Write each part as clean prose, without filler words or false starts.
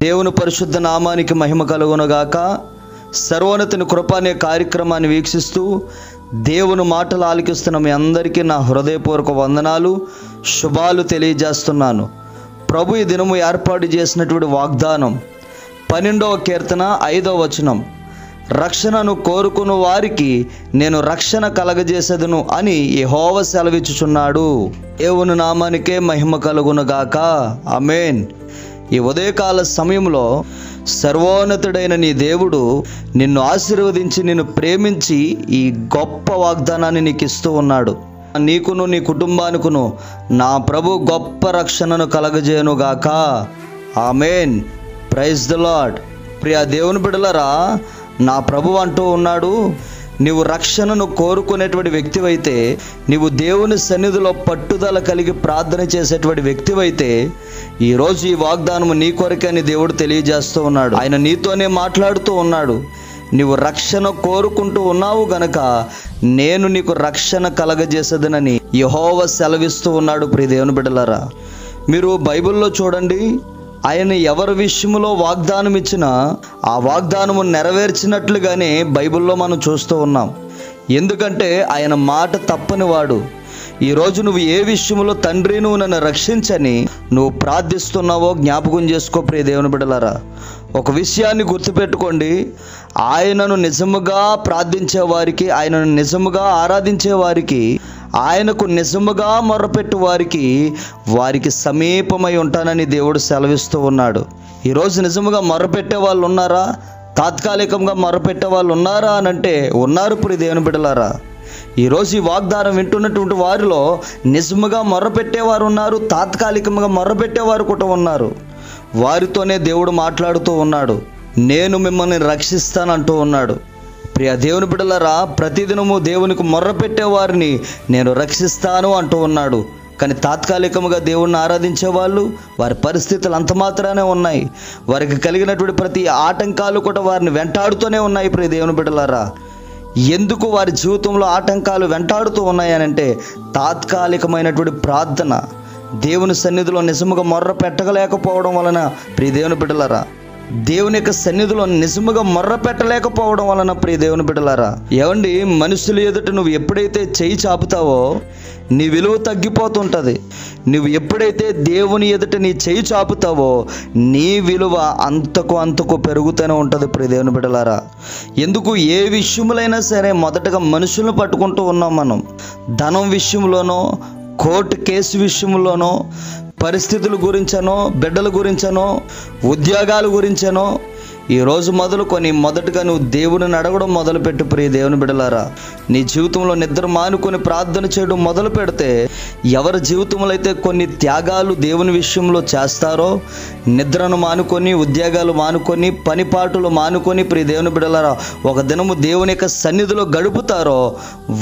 దేవుని పరిశుద్ధ నామానికి మహిమ కలుగునుగాక. సర్వోన్నతుని కృప అనే కార్యక్రమాన్ని వీక్షిస్తూ దేవుని మాటలు ఆలకిస్తున్న మీ అందరికీ నా హృదయపూర్వక వందనాలు, శుభాలు తెలియజేస్తున్నాను. ప్రభు ఈ దినము ఏర్పాటు చేసినటువంటి వాగ్దానం 12వ కీర్తన 5వ వచనం, రక్షణను కోరుకుని వారికి నేను రక్షణ కలగజేసేదను అని యెహోవా సెలవిచ్చుచున్నాడు. దేవుని నామానికే మహిమ కలుగునుగాక. ఆమేన్. ఈ ఉదయకాల సమయంలో సర్వోన్నతుడైన నీ దేవుడు నిన్ను ఆశీర్వదించి నిన్ను ప్రేమించి ఈ గొప్ప వాగ్దానాన్ని నీకు ఇస్తూ ఉన్నాడు. నీకును నీ కుటుంబానికును నా ప్రభు గొప్ప రక్షణను కలగజేయునుగాక. ఆమేన్. Praise the Lord. ప్రియ దేవుని బిడ్డలారా, నా ప్రభు అంటూ ఉన్నాడు, నీవు రక్షణను కోరుకునేటువంటి వ్యక్తివైతే, నీవు దేవుని సన్నిధిలో పట్టుదల కలిగి ప్రార్థన చేసేటువంటి వ్యక్తివైతే, ఈరోజు ఈ వాగ్దానము నీ కొరకే అని దేవుడు తెలియజేస్తూ ఉన్నాడు. ఆయన నీతోనే మాట్లాడుతూ ఉన్నాడు. నీవు రక్షణ కోరుకుంటూ ఉన్నావు గనక నేను నీకు రక్షణ కలగజేసేదనని యెహోవా సెలవిస్తూ ఉన్నాడు. ప్రియ దేవుని బిడ్డలారా, మీరు బైబిల్లో చూడండి, ఆయన ఎవరి విషయంలో వాగ్దానం ఇచ్చినా ఆ వాగ్దానము నెరవేర్చినట్లుగానే బైబిల్లో మనం చూస్తూ ఉన్నాం. ఎందుకంటే ఆయన మాట తప్పని వాడు. ఈరోజు నువ్వు ఏ విషయంలో తండ్రి నువ్వు నన్ను రక్షించని నువ్వు ప్రార్థిస్తున్నావో జ్ఞాపకం చేసుకో. ప్రియ దేవుని బిడ్డలారా, ఒక విషయాన్ని గుర్తుపెట్టుకోండి, ఆయనను నిజముగా ప్రార్థించే వారికి, ఆయనను నిజముగా ఆరాధించే వారికి, ఆయనకు నిజముగా మొర్రపెట్టు వారికి సమీపమై ఉంటానని దేవుడు సెలవిస్తూ ఉన్నాడు. ఈరోజు నిజముగా మొర్రపెట్టే వాళ్ళు ఉన్నారా? తాత్కాలికంగా మొర్రపెట్టే వాళ్ళు ఉన్నారా అని అంటే ఉన్నారు. ప్రియ దేవుని బిడ్డలారా, ఈరోజు ఈ వాగ్దానం వింటున్నటువంటి వారిలో నిజముగా మొర్రపెట్టేవారు ఉన్నారు, తాత్కాలికంగా మొర్రపెట్టేవారు కూడా ఉన్నారు. వారితోనే దేవుడు మాట్లాడుతూ ఉన్నాడు. నేను మిమ్మల్ని రక్షిస్తానంటూ ఉన్నాడు. ప్రియ దేవుని బిడ్డలారా, ప్రతిదినము దేవునికి మొర్రపెట్టే వారిని నేను రక్షిస్తాను అంటూ ఉన్నాడు. కానీ తాత్కాలికంగా దేవుణ్ణి ఆరాధించే వాళ్ళు, వారి పరిస్థితులు అంత మాత్రానే ఉన్నాయి. వారికి కలిగినటువంటి ప్రతి ఆటంకాలు కూడా వారిని వెంటాడుతూనే ఉన్నాయి. ప్రియ దేవుని బిడ్డలారా, ఎందుకు వారి జీవితంలో ఆటంకాలు వెంటాడుతూ ఉన్నాయనంటే తాత్కాలికమైనటువంటి ప్రార్థన, దేవుని సన్నిధిలో నిజముగా మొర్ర పెట్టలేకపోవడం వలన. ప్రియ దేవుని బిడ్డలారా, దేవుని యొక్క సన్నిధిలో నిజముగా మొర్ర పెట్టలేకపోవడం వలన. ప్రియ దేవుని బిడ్డలారా, ఏమండి, మనుషుల ఎదుట నువ్వు ఎప్పుడైతే చేయి చాపుతావో నీ విలువ తగ్గిపోతుంటుంది. నువ్వు ఎప్పుడైతే దేవుని ఎదుట నీ చేయి చాపుతావో నీ విలువ అంతకు పెరుగుతూనే ఉంటుంది. ప్రియ దేవుని బిడ్డలారా, ఎందుకు ఏ విషయములైనా సరే మొదటగా మనుషులను పట్టుకుంటూ ఉన్నాం మనం. ధనం విషయంలోనో, కోర్టు కేసు విషయంలోనో, పరిస్థితుల గురించనో, బిడ్డల గురించనో, ఉద్యోగాల గురించనో, ఈరోజు మొదలుకొని మొదటగా నువ్వు దేవుడిని అడగడం మొదలుపెట్టు. ప్రియ దేవుని బిడ్డలారా, నీ జీవితంలో నిద్ర మానుకొని ప్రార్థన చేయడం మొదలు పెడితే, ఎవరి జీవితంలో అయితే కొన్ని త్యాగాలు దేవుని విషయంలో చేస్తారో, నిద్రను మానుకొని, ఉద్యోగాలు మానుకొని, పనిపాటులు మానుకొని, ప్రియ దేవుని బిడ్డలారా, ఒక దినము దేవుని యొక్క సన్నిధిలో గడుపుతారో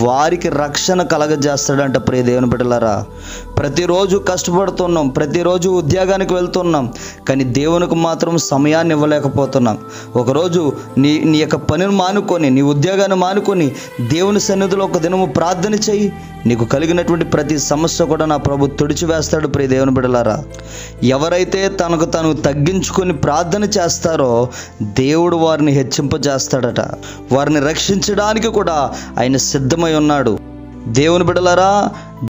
వారికి రక్షణ కలగజేస్తాడంట. ప్రియ దేవుని బిడ్డలారా, ప్రతిరోజు కష్టపడుతున్నాం, ప్రతిరోజు ఉద్యోగానికి వెళ్తున్నాం, కానీ దేవునికి మాత్రం సమయాన్ని ఇవ్వలేకపోతున్నాం. ఒకరోజు నీ యొక్క పనిని మానుకొని, నీ ఉద్యోగాన్ని మానుకొని దేవుని సన్నిధిలో ఒక దినము ప్రార్థన చేయి. నీకు కలిగినటువంటి ప్రతి సమస్య కూడా నా ప్రభు తుడిచివేస్తాడు. ప్రియ దేవుని బిడ్డలారా, ఎవరైతే తనకు తను తగ్గించుకొని ప్రార్థన చేస్తారో దేవుడు వారిని హెచ్చింపజేస్తాడట. వారిని రక్షించడానికి కూడా ఆయన సిద్ధమై ఉన్నాడు. దేవుని బిడ్డలారా,